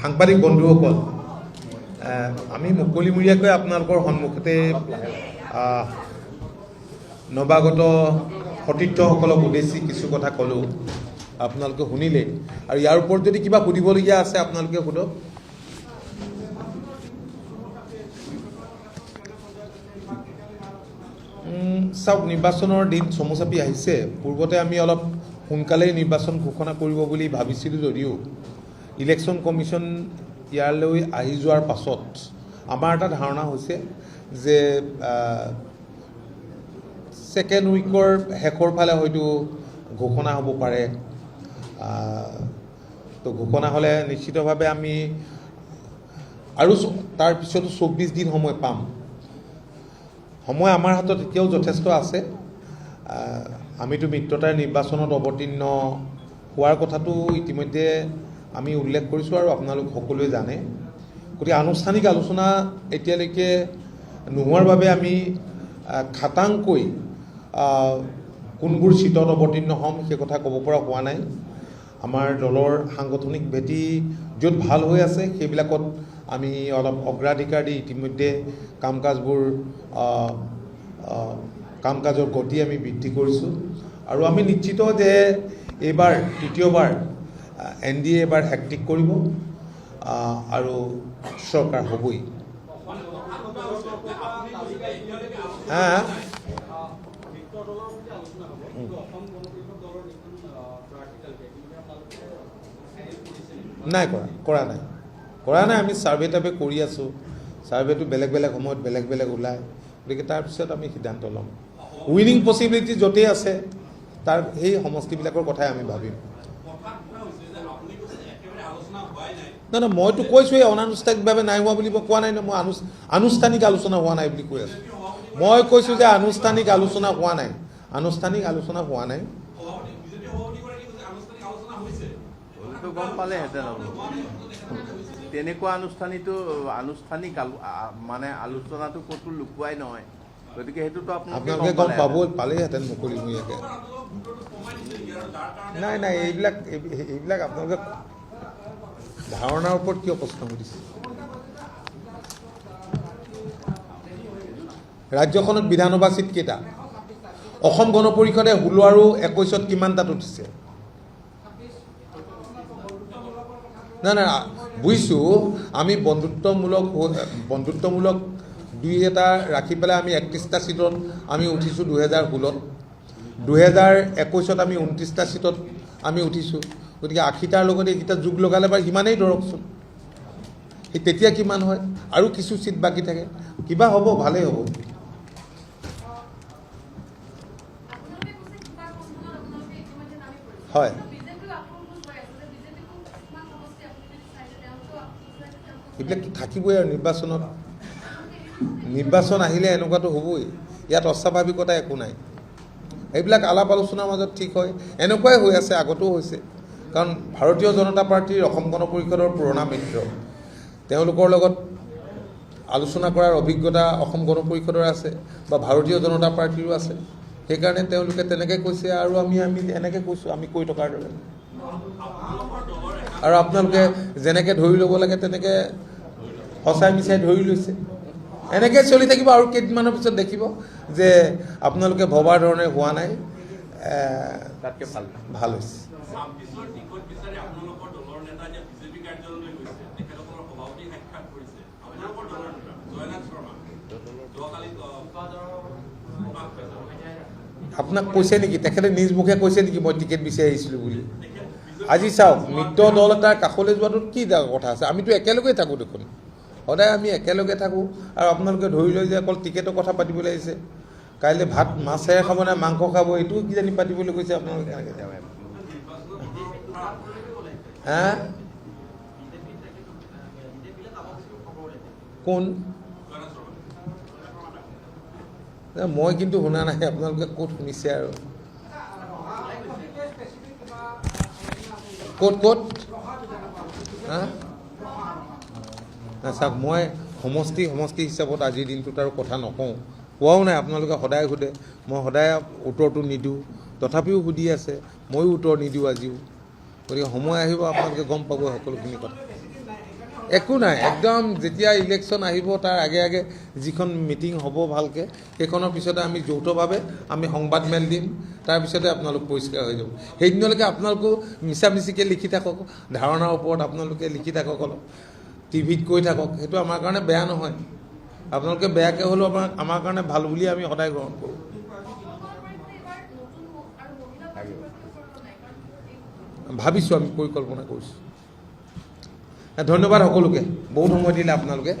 সাংবাদিক বন্ধুসকল, আমি মুকলিমূৰীয়াকৈ আপোনালোকৰ সন্মুখতে নৱাগত সতীৰ্থসকলক উদ্দেশ্যি কিছু কথা ক'লোঁ, আপোনালোকে শুনিলে। আৰু ইয়াৰ ওপৰত যদি কিবা সুধিবলগীয়া আছে আপোনালোকে সোধক। চাওক, নিৰ্বাচনৰ দিন চমু চাপি আহিছে। পূৰ্বতে আমি অলপ সোনকালেই নিৰ্বাচন ঘোষণা কৰিব বুলি ভাবিছিলোঁ যদিও ইলেকশ্যন কমিশ্যন ইয়ালৈ আহি যোৱাৰ পাছত আমাৰ এটা ধাৰণা হৈছে যে ছেকেণ্ড উইকৰ শেষৰ ফালে হয়তো ঘোষণা হ'ব পাৰে। তো ঘোষণা হ'লে নিশ্চিতভাৱে আমি আৰু তাৰ পিছতো 24 দিন সময় পাম। সময় আমাৰ হাতত এতিয়াও যথেষ্ট আছে। আমিতো মিত্ৰতাৰ নিৰ্বাচনত অৱতীৰ্ণ হোৱাৰ কথাটো ইতিমধ্যে আমি উল্লেখ কৰিছোঁ আৰু আপোনালোক সকলোৱে জানে। গতিকে আনুষ্ঠানিক আলোচনা এতিয়ালৈকে নোহোৱাৰ বাবে আমি খাটাংকৈ কোনবোৰ চিটত অৱতীৰ্ণ হ'ম সেই কথা ক'ব পৰা হোৱা নাই। আমাৰ দলৰ সাংগঠনিক ভেটি য'ত ভাল হৈ আছে সেইবিলাকত আমি অলপ অগ্ৰাধিকাৰ দি ইতিমধ্যে কাম কাজৰ গতি আমি বৃদ্ধি কৰিছোঁ। আৰু আমি নিশ্চিত যে এইবাৰ তৃতীয়বাৰ NDA এবাৰ হেক্টিক কৰিব আৰু চৰকাৰ হ'বই। নাই কৰা নাই। আমি ছাৰ্ভে টাৰ্ভে কৰি আছোঁ। ছাৰ্ভেটো বেলেগ বেলেগ সময়ত বেলেগ বেলেগ ওলায়। গতিকে তাৰপিছত আমি সিদ্ধান্ত ল'ম। উইনিং পচিবিলিটি য'তেই আছে তাৰ সেই সমষ্টিবিলাকৰ কথাই আমি ভাবিম। নাই, মইতো কৈছোঁৱেই অনানুষ্ঠানিকভাৱে নাই হোৱা বুলি মই কোৱা নাই ন। মই আনুষ্ঠানিক আলোচনা হোৱা নাই বুলি কৈ আছোঁ। মই কৈছোঁ যে আনুষ্ঠানিক আলোচনা হোৱা নাই। গম পালেহেঁতেন তেনেকুৱা আনুষ্ঠানিক মানে আলোচনাটো ক'তো লুকুৱাই নহয়। গতিকে সেইটোতো আপোনালোকে গম পালেহেঁতেন মুকলিমূৰীয়াকৈ। নাই, এইবিলাক আপোনালোকে ধাৰণাৰ ওপৰত কিয় প্ৰশ্ন সুধিছে? ৰাজ্যখনত বিধানসভা চিট কেইটা? অসম গণ পৰিষদে 16 আৰু 21ত কিমানটাত উঠিছে? নাই, বুজিছোঁ। আমি বন্ধুত্বমূলক দুই এটা ৰাখি পেলাই আমি 31টা চিটত আমি উঠিছোঁ 2016ত। 2021ত আমি 29টা চিটত আমি উঠিছোঁ। গতিকে 80টাৰ লগত এইকেইটা যোগ লগালে বাৰু সিমানেই ধৰকচোন। সেই তেতিয়া কিমান হয়? আৰু কিছু চিট বাকী থাকে। কিবা হ'ব, ভালেই হ'ব। হয়, এইবিলাকতো থাকিবই আৰু নিৰ্বাচন আহিলে এনেকুৱাতো হ'বই। ইয়াত অস্বাভাৱিকতা একো নাই। এইবিলাক আলাপ আলোচনাৰ মাজত ঠিক হয়। এনেকুৱাই হৈ আছে, আগতেও হৈছে। কাৰণ ভাৰতীয় জনতা পাৰ্টীৰ অসম গণ পৰিষদৰ পুৰণা মিত্ৰ, তেওঁলোকৰ লগত আলোচনা কৰাৰ অভিজ্ঞতা অসম গণ পৰিষদৰ আছে বা ভাৰতীয় জনতা পাৰ্টীৰো আছে। সেইকাৰণে তেওঁলোকে তেনেকৈ কৈছে আৰু আমি এনেকৈ কৈছোঁ, আমি কৈ থকাৰ দৰে। আৰু আপোনালোকে যেনেকৈ ধৰি ল'ব লাগে তেনেকৈ সঁচাই মিছাই ধৰি লৈছে। এনেকৈ চলি থাকিব আৰু কেইদিনমানৰ পিছত দেখিব যে আপোনালোকে ভবাৰ ধৰণে হোৱা নাই, তাতকৈ ভাল হৈছে। আপোনাক কৈছে নেকি? তেখেতে নিজ মুখে কৈছে নেকি মই টিকেট বিচাৰি আহিছিলোঁ বুলি? আজি চাওক, মিত্ৰ দল এটাৰ কাষলৈ যোৱাটোত কি কথা আছে? আমিতো একেলগেই থাকোঁ দেখোন। সদায় আমি একেলগে থাকোঁ। আৰু আপোনালোকে ধৰি লৈ যে অকল টিকেটৰ কথা পাতিবলৈ আহিছে। কাইলৈ ভাত মাছেৰে খাব নে মাংস খাব এইটোও কিজানি পাতিবলৈ কৈছে আপোনালোকে। কেনেকৈ কোন? মই কিন্তু শুনা নাই। আপোনালোকে ক'ত শুনিছে আৰু ক'ত? চাওক, মই সমষ্টি হিচাপত আজিৰ দিনটোত আৰু কথা নকওঁ। কোৱাও নাই। আপোনালোকে সদায় সোধে, মই সদায় উত্তৰটো নিদিওঁ। তথাপিও সুধি আছে, ময়ো উত্তৰ নিদিওঁ আজিও। গতিকে সময় আহিব আপোনালোকে গম পাব সকলোখিনি কথা। একো নাই, একদম যেতিয়া ইলেকশ্যন আহিব তাৰ আগে আগে যিখন মিটিং হ'ব ভালকৈ, সেইখনৰ পিছতে আমি যৌথভাৱে আমি সংবাদ মেল দিম, তাৰপিছতে আপোনালোক পৰিষ্কাৰ হৈ যাব। সেইদিনলৈকে আপোনালোকো মিছামিছিকৈ লিখি থাকক, ধাৰণাৰ ওপৰত আপোনালোকে লিখি থাকক, অলপ টিভিত কৈ থাকক, সেইটো আমাৰ কাৰণে বেয়া নহয়। আপোনালোকে বেয়াকৈ হ'লেও আমাৰ কাৰণে ভাল বুলি আমি সদায় গ্ৰহণ কৰোঁ। ভাবিছোঁ, আমি পৰিকল্পনা কৰিছোঁ। ধন্যবাদ সকলোকে, বহুত সময় দিলে আপোনালোকে।